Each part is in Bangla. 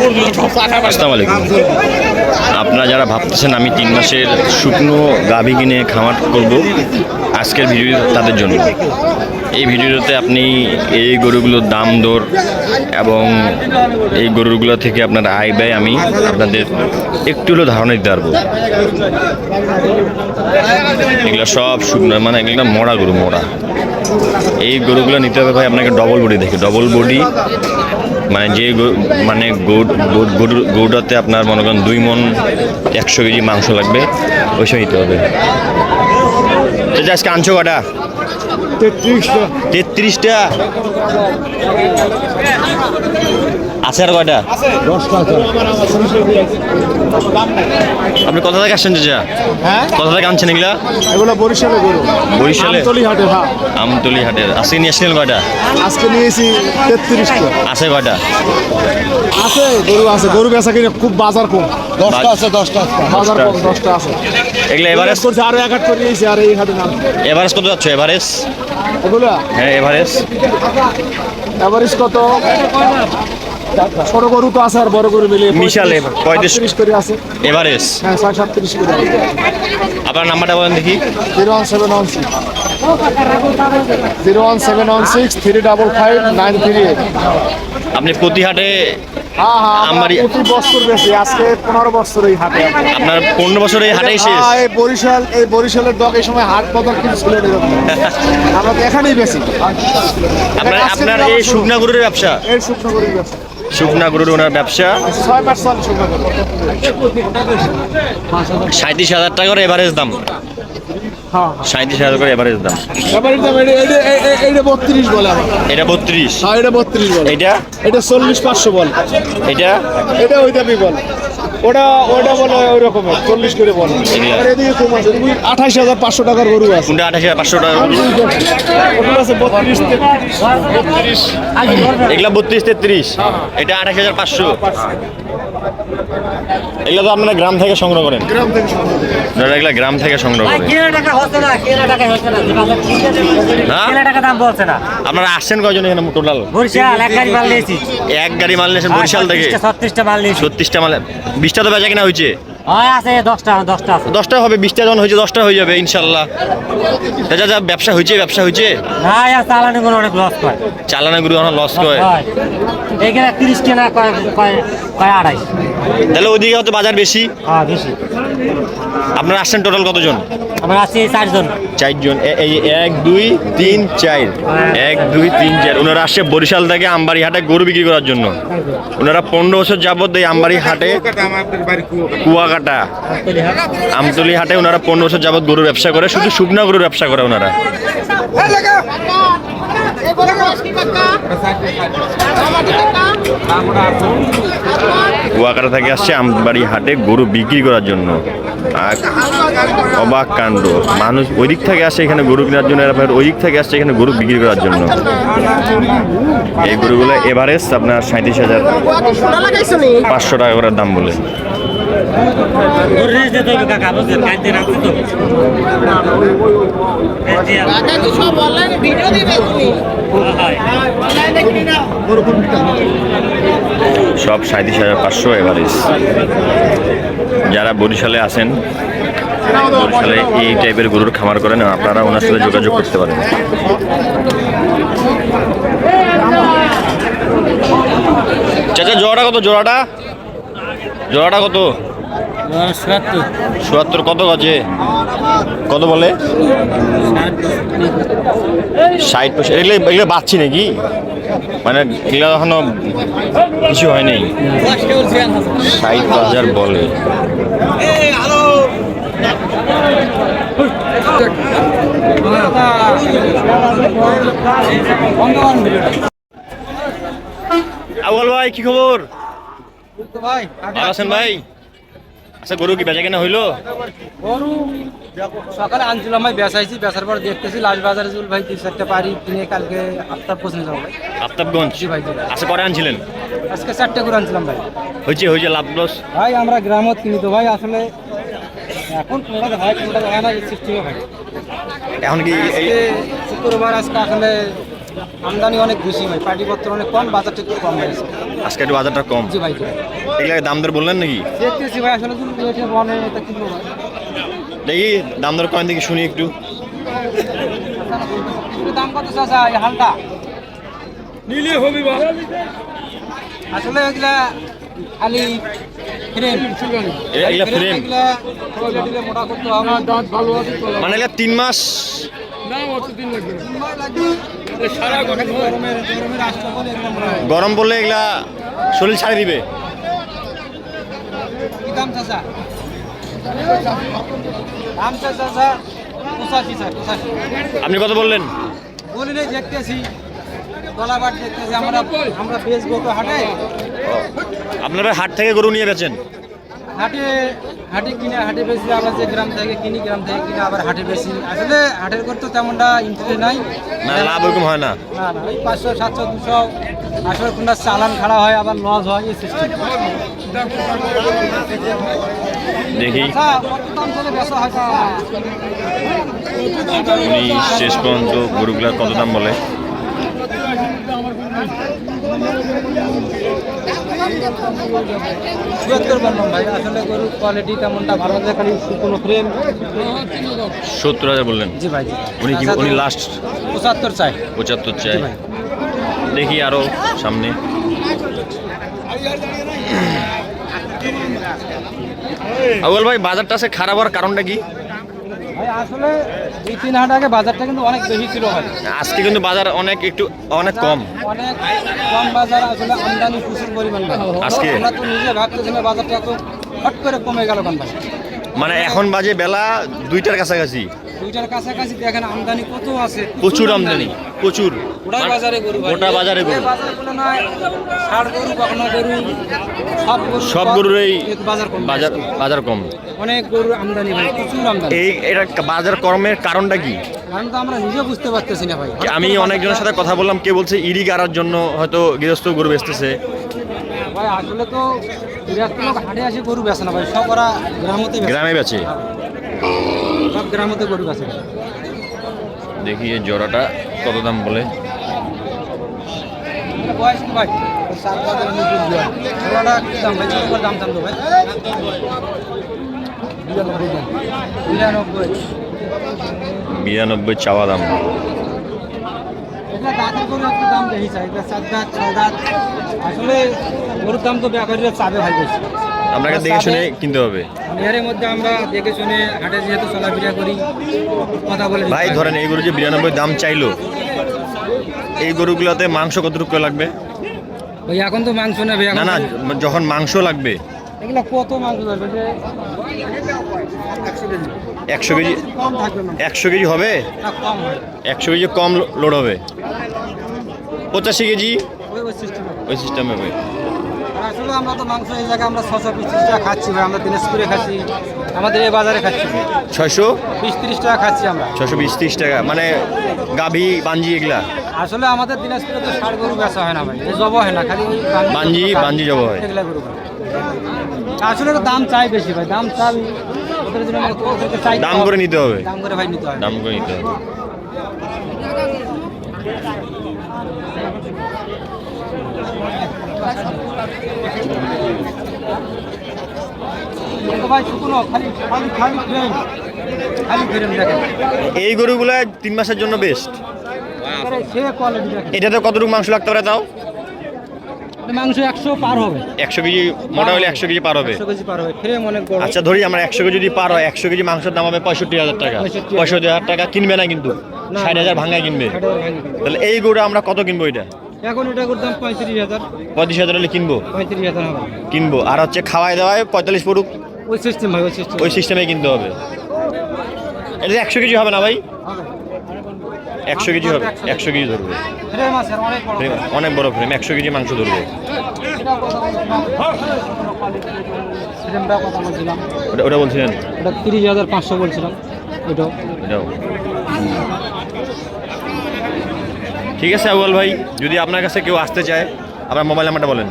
আসসালামু আলাইকুম। আপনারা যারা ভাবতেছেন আমি 3 মাসের শুকনো গাভী কিনে খামার করব, আজকের ভিডিও তাদের জন্য। এই ভিডিওতে আপনি এই গরুগুলোর দাম দর এবং এই গরুগুলো থেকে আপনার আয় ব্যয় আমি আপনাদের একটু হলেও ধারণা দিতে পারবো। এগুলো সব শুকনো, মানে এগুলো মরা গরু, মরা। এই গরুগুলো নিতে হবে ভাই আপনাকে ডবল বডি দেখে, ডবল বডি, মানে যে মানে গরুটাতে আপনার মনে করেন 2 মণ 100 কেজি মাংস লাগবে, ওই সময় নিতে হবে। আজকে আনছো কটা? 33টা আছে। আর কয়টা? আপনি কোথা থেকে আসছেন চাচা? কোথা থেকে আনছেন এগুলা? এগুলো বরিশালে গরু। বরিশালে আমতলী হাটের। হ্যাঁ, আমতলী হাটের। আজকে নিয়ে আসছিলেন কয়টা? আজকে নিয়েছি 33টা। আছে কয়টা? আছে গরু, আছে গরু বেচা কিনে খুব বাজার কম। 10টা আছে, 10টা বাজার কম, 10টা আছে। এগুলা এভারেজ করছে, আরো এক হাট করে নিয়েছি। আর এই হাটে নাম এভারেজ কত যাচ্ছে? এভারেজ এগুলো হ্যাঁ, এভারেজ এভারেজ কত? ছোট গরু তো আছে আর বড় গরু মিলিয়ে মিশালে 35 করে আছে এভারেজ। হ্যাঁ, 37 করে। আপনার নাম্বারটা বলেন দেখি। 01716 355 আপনি প্রতি হাটে হ্যাঁ হ্যাঁ, আমারই প্রতি বছর বেশি। আজকে 15 বছর এই হাটে। আপনার 15 বছর এই হাটেই শেষ? হ্যাঁ, এই বরিশালের ডগ এই সময় হাট বদল কিছু ছিল না। আমরা তো এখানেই বেশি। আপনার এই শুকনা গরুর ব্যবসা? এই শুকনো গরুর ব্যবসা, শুকনা গরুর ওনার ব্যবসা। 6% শুকনো গরু। 37,000 টাকা করে এভারেজ দাম। হ্যাঁ, 37,000 করে এভারেজ দাম। এবারে দাম এটা 32 বলে আমার। এটা 32। হ্যাঁ, এটা 32 বলে। এটা 40,500 বলে। এটা ওই দামই বলে। ওটা বলে ওই রকমের 40 করে বলে। আর এদিকে কম আছে, 28,500 টাকার গরু আছে। কোনটা? 28,500 টাকা। ওগুলো আছে 32, 33। এগুলা 32, 33। এটা 28,500। এগুলো তো আপনারা গ্রাম থেকে সংগ্রহ করেন? গ্রাম থেকে সংগ্রহ করি। যারা এগুলা গ্রাম থেকে সংগ্রহ করেন। হ্যাঁ? আপনারা আসছেন কয়জন এখানে টোটাল? এক গাড়ি মাল নিয়েছেন বরিশাল থেকে? 36টা মাল। 20টা তো বেচা কিনা হয়েছে? 10টা হবে। 20টা যখন হয়েছে 10টা হয়ে যাবে ইনশাল্লাহ। যা ব্যবসা হয়েছে, ব্যবসা হয়েছে। চালানো গরু এখন লস করে। তাহলে ওইদিকে হয়তো বাজার বেশি। আপনারা আসছেন টোটাল কতজন? আমরা আছি 4 জন। 4 জন। এই 1 2 3 4, 1 2 3 4। ওনারা আসছে বরিশাল থেকে আমবাড়ি হাটে গরু বিক্রি করার জন্য। ওনারা 15 বছর যাবত এই আমবাড়ি হাটে, কুয়াকাটা আমতলী হাটে ওনারা 15 বছর যাবত গরুর ব্যবসা করে, শুধু শুকনা গরুর ব্যবসা করে ওনারা। কুয়াকাটা থেকে আসছে আমবাড়ি হাটে গরু বিক্রি করার জন্য। আর অবাক কাণ্ড, মানুষ ওই দিক থেকে আসে এখানে গরু কেনার জন্য, ওই দিক থেকে আসছে এখানে গরু বিক্রি করার জন্য। এই গরুগুলো এভারেজ আপনার 37,500 টাকা করে দাম বলে। সব 37,500 এভারেজ। যারা বরিশালে আছেন, বরিশালে এই টাইপের গরুর খামার করেন, আপনারা ওনার সাথে যোগাযোগ করতে পারেন। চাচা জোড়াটা কত? জোড়াটা কত? 77। কত গজে? কত বলে? 60। এগুলো বাচ্চি নাকি? মানে এগুলো এখনো কিছু হয় নাই। 60,000 বলে। আউয়াল ভাই, কি খবর? ভালো আছেন ভাই? আচ্ছা, গরু কি বেচা কেনা হইলো? গরু সকালে আনছিলাম ভাই, বেচাইছি। বেচার পর দেখতেছি লাল বাজারে জুল ভাই 2-4টা পারি কিনে কালকে আফতাব পৌঁছে যাবো ভাই। আফতাবগঞ্জ? জি ভাই। আচ্ছা, করে আনছিলেন? আজকে 4টে করে আনছিলাম ভাই। হয়েছে লাভ লস? ভাই আমরা গ্রামত কিনি তো ভাই, আসলে এখন কোনটা হয় কোনটা হয় না, এই সিস্টেমে ভাই। এখন কি শুক্রবার আজকে আসলে আমদানি অনেক বেশি ভাই, পাটিপত্র অনেক কম, বাজারটা একটু কম হয়েছে। আজকে একটু বাজারটা কম। জি ভাই, জি। এগুলো দাম দর বললেন নাকি? দেখতেছি ভাই, আসলে যদি এটা বনে এটা কিনবো ভাই। দেখি দাম দর কয়েন দেখি শুনি একটু। এটার দাম কত চাচা এই হালটা? নিলে হবি বা আসলে এগুলা খালি ফ্রেম, এগুলা ফ্রেম এগুলা মোটা করতে হবে। দাঁত ভালো আছে তো মানে এগুলা 3 মাস না, অত দিন লাগবে না। সময় লাগবে। সারা কথা গরমের আসতে বলে এগুলা মোটা হয়। গরম পড়লে এগুলা শরীর ছাড়ে দিবে। কি দাম চাচা? দাম চাচা 85 স্যার, 85। আপনি কত বললেন? বলি নাই, দেখতেছি গলাবাট দেখতেছি, আমরা বেচবো তো হাটে। আপনারা হাট থেকে গরু নিয়ে বেচেন? হাটে কিনে হাটে বেশি, আবার যে গ্রাম থেকে কিনি, গ্রাম থেকে কিনে আবার হাটে বেশি। আসলে হাটের করতে তেমনটা ইন্টারেস্ট নাই। না, লাভ ওরকম হয় না। না না, ওই 500 700 200 আসলে কোনটা চালান খাড়া হয়, আবার লস হয়, এই সিস্টেম। দেখি আচ্ছা, কত দাম চলে বেচা হয় উনি শেষ পর্যন্ত গরুগুলার কত দাম বলে। ৭৪ বললাম ভাই, আসলে গরুর কোয়ালিটি তেমনটা ভালো না, খালি শুকনো ফ্রেম। 70,000 বললেন? জি ভাই, জি। উনি লাস্ট 75 চাই। 75 চাই। জি ভাই। দেখি আরো সামনে। আউয়াল ভাই, বাজারটা আছে খারাপ হওয়ার কারণটা কি? ভাই আসলে 2-3 হাট আগে বাজারটা কিন্তু অনেক বেশি ছিল ভাই। আজকে কিন্তু বাজার অনেক কম। অনেক কম বাজার, আসলে আমদানি প্রচুর পরিমাণ ভাই। আজকে? আমরা তো নিজে ভাবতেছি না বাজারটা এত হট করে কমে গেল কেন ভাই। মানে এখন বাজে বেলা 2টার কাছাকাছি, 2টার কাছাকাছি দেখেন আমদানি কত আছে, প্রচুর আমদানি, প্রচুর। গোটা বাজারে গরু ভাই। গোটা বাজারে গরু। এই বাজারগুলো নয়, ষাড় গরু, বকনা গরু, সব গরুর এই বাজার কম। বাজার কম। অনেক গরু আমদানি ভাই, প্রচুর আমদানি। এটা বাজার কমের কারণটা কি? কারণ তো আমরা নিজে বুঝতে পারতেছি না ভাই। আমি অনেকজনের সাথে কথা বললাম, কে বলছে ইরি গাড়ার জন্য হয়তো গৃহস্থ গরু বেচতেছে। ভাই আসলে তো বিরাট লোক হাটে আসে গরু বেচে না ভাই, সব ওরা গ্রামে বেচে। সব গ্রামতে গরু বেচে। দেখি এই জোড়াটা কত দাম বলে। এটা বয়স কি ভাই? 7 বাজারে নতুন জোড়া। জোড়াটা কি দাম ভাই? ছোট করে দাম তো ভাই। 99। 92 চাওয়া দাম। এটা দাঁতের গরু একটু দাম বেশি চাই, এটা 7 দাঁত 6 দাঁত। আসলে গরুর দাম তো ব্যাপারীরা চাবে ভাই বেশি। আপনাকে দেখে শুনে কিনতে হবে এর মধ্যে আমরা দেখে শুনে হাটে যেহেতু চলাফেরা করি, কথা বলে ভাই। ধরেন এই গরু যে 92 দাম চাইলো, এই গরুগুলোতে মাংস কতটুকু লাগবে? ভাই এখন তো মাংস নেবে, না না, যখন মাংস লাগবে এগুলা কত মাংস লাগবে? 100 কেজি। কম থাকবে না, 100 কেজি হবে? না কম হয়। 100 কেজি কম লোড হবে। 85 কেজি ওই সিস্টেম। ওই সিস্টেম হবে। আসলে আমরা তো মাংস এই জায়গায় আমরা 620 টাকা খাচ্ছি ভাই, আমরা দিনাজপুরে খাচ্ছি, আমাদের এই বাজারে খাচ্ছি 620-30 টাকা খাচ্ছি আমরা। 620-30 টাকা, মানে গাভী বাঞ্জি এগুলা। আসলে আমাদের দিনাজপুরে তো ষাড় গরু বেচা হয় না ভাই, এই জব হয় না, খালি ওই বাঞ্জি জব হয়। এগুলা গরু ভাই। আসলে তো দাম চাই বেশি ভাই, দাম চাই ওদের জন্য ওদেরকে চাই, দাম করে নিতে হবে। দাম করে ভাই নিতে হয়। দাম করে নিতে হবে। ভাই শুকনো খালি খালি খালি ফ্রেম, খালি ফ্রেম দেখেন। এই গরুগুলা 3 মাসের জন্য বেস্ট। সে কোয়ালিটি দেখেন। এটাতে কতটুকু মাংস লাগতে পারে তাও? মাংস 100 পার হবে। 100 কেজি মোটা হলে 100 কেজি পার হবে। 100 কেজি পার হবে, ফ্রেম অনেক বড়। আচ্ছা ধরি আমরা 100 কেজি যদি পার হয়, 100 কেজি মাংসের দাম হবে 65,000 টাকা। 65,000 টাকা কিনবে না কিন্তু, 60,000 ভাঙায় কিনবে। তাহলে এই গরু আমরা কত কিনবো? এটা এখন এটা করতাম 35,000। 35,000 হলে কিনবো। 35,000 হবে। কিনবো। আর হচ্ছে খাওয়াই দাওয়ায় 45 পড়ুক, ওই সিস্টেম ভাই, ওই সিস্টেম। ওই সিস্টেমে কিনতে হবে। এটা 100 কেজি হবে না ভাই? 100 কেজি হবে, 100 কেজি ধরবে। ফ্রেম আছে অনেক বড়। অনেক বড় ফ্রেম, 100 কেজি মাংস ধরবে। ফ্রেমটা কথা বলছিলাম, ওটা বলছিলেন? ওটা 30,500 বলছিলাম। এটাও ঠিক আছে আউয়াল ভাই, যদি আপনার কাছে কেউ আসতে চায় আপনার মোবাইল নাম্বারটা বলেন।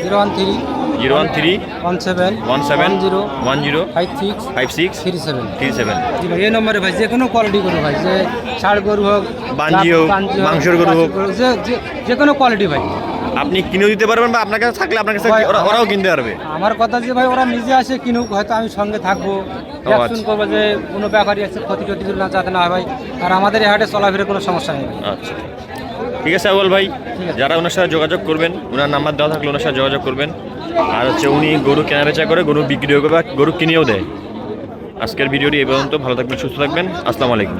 013 013 17 17 10 56 56 37 37। জি ভাই এই নম্বরে ভাই যে কোনো কোয়ালিটি গরু ভাই, যে ষাড় গরু হোক, বাঞ্জি হোক, মাংসের গরু হোক। যে কোনো কোয়ালিটি ভাই। আপনি কিনেও দিতে পারবেন বা আপনার কাছে থাকলে আপনার কাছে ভাই, ওরাও কিনতে পারবে। আমার কথা যে ভাই ওরা নিজে আসে কিনুক, হয়তো আমি সঙ্গে থাকবো, দেখশুন করবো যে কোনো ব্যাপারই আছে ক্ষতি টতি না যাতে না হয় ভাই। আর আমাদের এই হাটে চলাফেরা কোনো সমস্যা নেই ভাই। আচ্ছা ঠিক আছে আবুল ভাই, যারা ওনার সাথে যোগাযোগ করবেন, ওনার নাম্বার দেওয়া থাকলে ওনার সাথে যোগাযোগ করবেন। আর হচ্ছে উনি গরু কেনা বেচা করে, গরু বিক্রিও করে বা গরু কিনেও দেয়। আজকের ভিডিওটি এই পর্যন্ত। ভালো থাকবেন, সুস্থ থাকবেন, আসসালামু আলাইকুম।